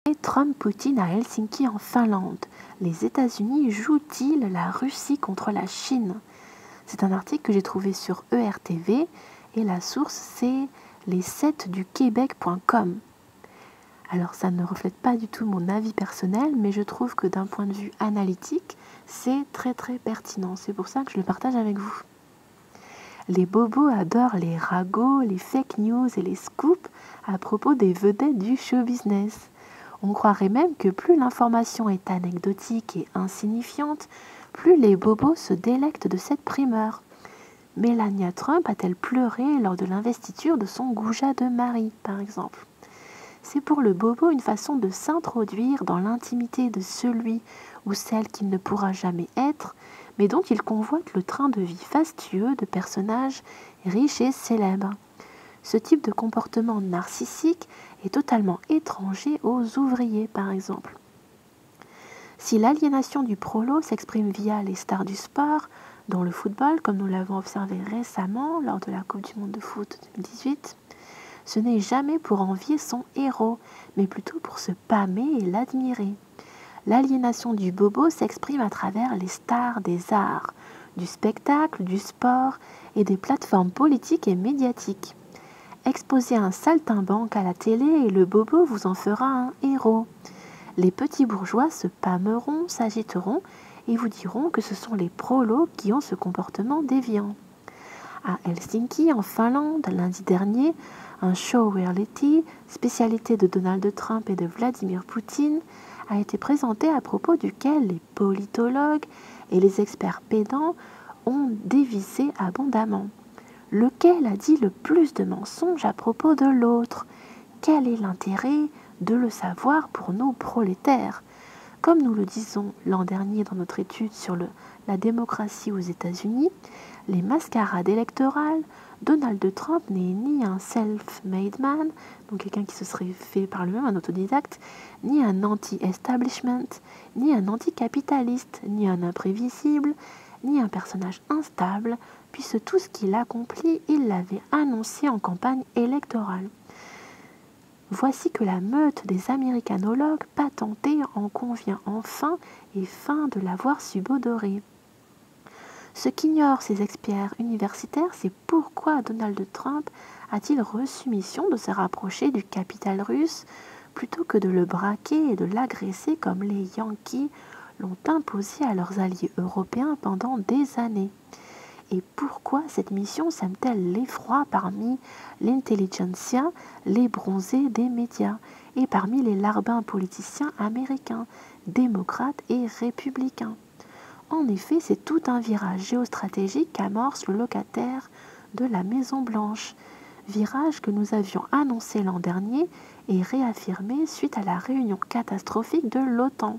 Et Trump-Poutine à Helsinki en Finlande. Les États-Unis jouent-ils la Russie contre la Chine? C'est un article que j'ai trouvé sur ERTV et la source c'est les7duquebec.com. Alors ça ne reflète pas du tout mon avis personnel, mais je trouve que d'un point de vue analytique, c'est très pertinent. C'est pour ça que je le partage avec vous. Les bobos adorent les ragots, les fake news et les scoops à propos des vedettes du show business. On croirait même que plus l'information est anecdotique et insignifiante, plus les bobos se délectent de cette primeur. Melania Trump a-t-elle pleuré lors de l'investiture de son goujat de mari, par exemple? C'est pour le bobo une façon de s'introduire dans l'intimité de celui ou celle qu'il ne pourra jamais être, mais dont il convoite le train de vie fastueux de personnages riches et célèbres. Ce type de comportement narcissique est totalement étranger aux ouvriers, par exemple. Si l'aliénation du prolo s'exprime via les stars du sport, dont le football, comme nous l'avons observé récemment lors de la Coupe du Monde de foot 2018, ce n'est jamais pour envier son héros, mais plutôt pour se pâmer et l'admirer. L'aliénation du bobo s'exprime à travers les stars des arts, du spectacle, du sport et des plateformes politiques et médiatiques. Exposez un saltimbanque à la télé et le bobo vous en fera un héros. Les petits bourgeois se pâmeront, s'agiteront et vous diront que ce sont les prolos qui ont ce comportement déviant. À Helsinki, en Finlande, lundi dernier, un show reality, spécialité de Donald Trump et de Vladimir Poutine, a été présenté à propos duquel les politologues et les experts pédants ont dévissé abondamment. Lequel a dit le plus de mensonges à propos de l'autre? Quel est l'intérêt de le savoir pour nous prolétaires? Comme nous le disons l'an dernier dans notre étude sur la démocratie aux États-Unis, les mascarades électorales, Donald Trump n'est ni un self-made man, donc quelqu'un qui se serait fait par lui-même, un autodidacte, ni un anti-establishment, ni un anticapitaliste, ni un imprévisible, ni un personnage instable, puisque tout ce qu'il accomplit, il l'avait annoncé en campagne électorale. Voici que la meute des américanologues patentés en convient enfin et fin de l'avoir subodoré. Ce qu'ignorent ces experts universitaires, c'est pourquoi Donald Trump a-t-il reçu mission de se rapprocher du capital russe plutôt que de le braquer et de l'agresser comme les Yankees l'ont imposé à leurs alliés européens pendant des années. Et pourquoi cette mission sème-t-elle l'effroi parmi l'intelligentsia, les bronzés des médias, et parmi les larbins politiciens américains, démocrates et républicains? En effet, c'est tout un virage géostratégique qu'amorce le locataire de la Maison-Blanche, virage que nous avions annoncé l'an dernier et réaffirmé suite à la réunion catastrophique de l'OTAN.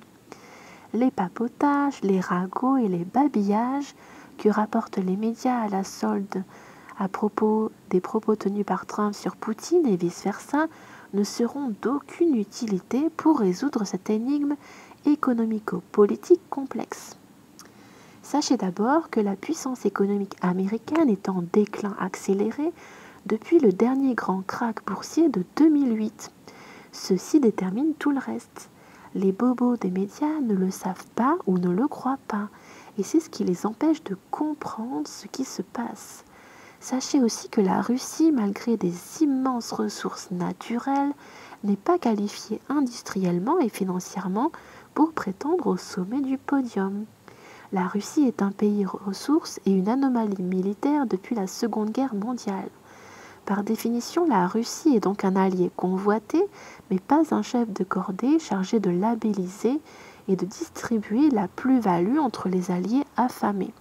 Les papotages, les ragots et les babillages que rapportent les médias à la solde à propos des propos tenus par Trump sur Poutine et vice-versa ne seront d'aucune utilité pour résoudre cette énigme économico-politique complexe. Sachez d'abord que la puissance économique américaine est en déclin accéléré depuis le dernier grand krach boursier de 2008. Ceci détermine tout le reste. Les bobos des médias ne le savent pas ou ne le croient pas, et c'est ce qui les empêche de comprendre ce qui se passe. Sachez aussi que la Russie, malgré des immenses ressources naturelles, n'est pas qualifiée industriellement et financièrement pour prétendre au sommet du podium. La Russie est un pays ressources et une anomalie militaire depuis la Seconde Guerre mondiale. Par définition, la Russie est donc un allié convoité, mais pas un chef de cordée chargé de labelliser et de distribuer la plus-value entre les alliés affamés.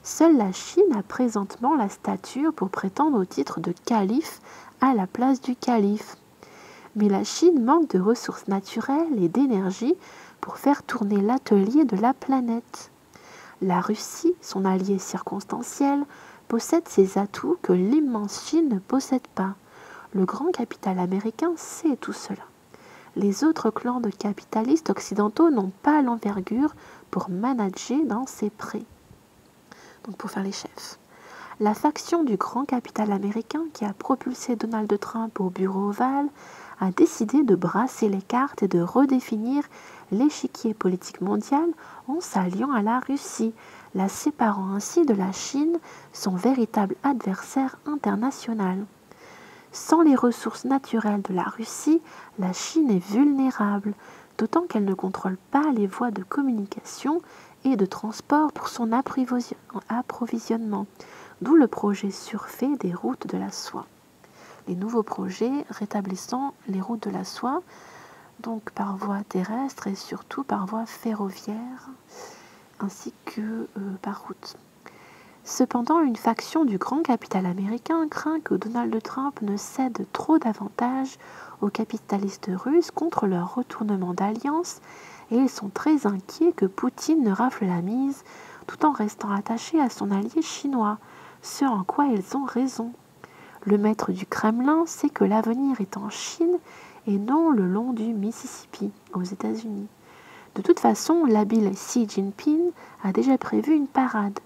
Seule la Chine a présentement la stature pour prétendre au titre de calife à la place du calife. Mais la Chine manque de ressources naturelles et d'énergie pour faire tourner l'atelier de la planète. La Russie, son allié circonstanciel, possède ces atouts que l'immense Chine ne possède pas. Le grand capital américain sait tout cela. Les autres clans de capitalistes occidentaux n'ont pas l'envergure pour manager dans ces prés. Donc pour faire les chefs. La faction du grand capital américain qui a propulsé Donald Trump au bureau ovale a décidé de brasser les cartes et de redéfinir l'échiquier politique mondial en s'alliant à la Russie, la séparant ainsi de la Chine, son véritable adversaire international. Sans les ressources naturelles de la Russie, la Chine est vulnérable, d'autant qu'elle ne contrôle pas les voies de communication et de transport pour son approvisionnement, d'où le projet surfait des routes de la soie. Les nouveaux projets rétablissant les routes de la soie, donc par voie terrestre et surtout par voie ferroviaire, ainsi que par route. Cependant, une faction du grand capital américain craint que Donald Trump ne cède trop d'avantages aux capitalistes russes contre leur retournement d'alliance et ils sont très inquiets que Poutine ne rafle la mise tout en restant attaché à son allié chinois, ce en quoi ils ont raison. Le maître du Kremlin sait que l'avenir est en Chine et non le long du Mississippi, aux États-Unis. De toute façon, l'habile Xi Jinping a déjà prévu une parade.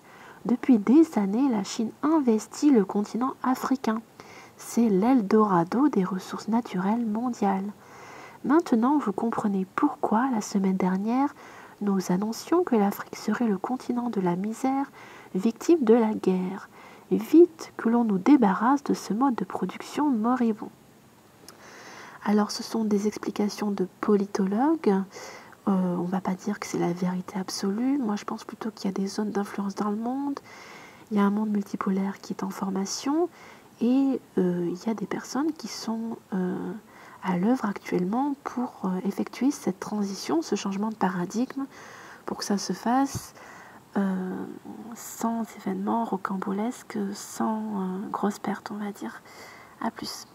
Depuis des années, la Chine investit le continent africain. C'est l'Eldorado des ressources naturelles mondiales. Maintenant, vous comprenez pourquoi, la semaine dernière, nous annoncions que l'Afrique serait le continent de la misère, victime de la guerre. Vite que l'on nous débarrasse de ce mode de production moribond. Alors, ce sont des explications de politologues. On ne va pas dire que c'est la vérité absolue. Moi, je pense plutôt qu'il y a des zones d'influence dans le monde. Il y a un monde multipolaire qui est en formation. Et il y a des personnes qui sont à l'œuvre actuellement pour effectuer cette transition, ce changement de paradigme, pour que ça se fasse sans événements rocambolesques, sans grosses pertes, on va dire. À plus.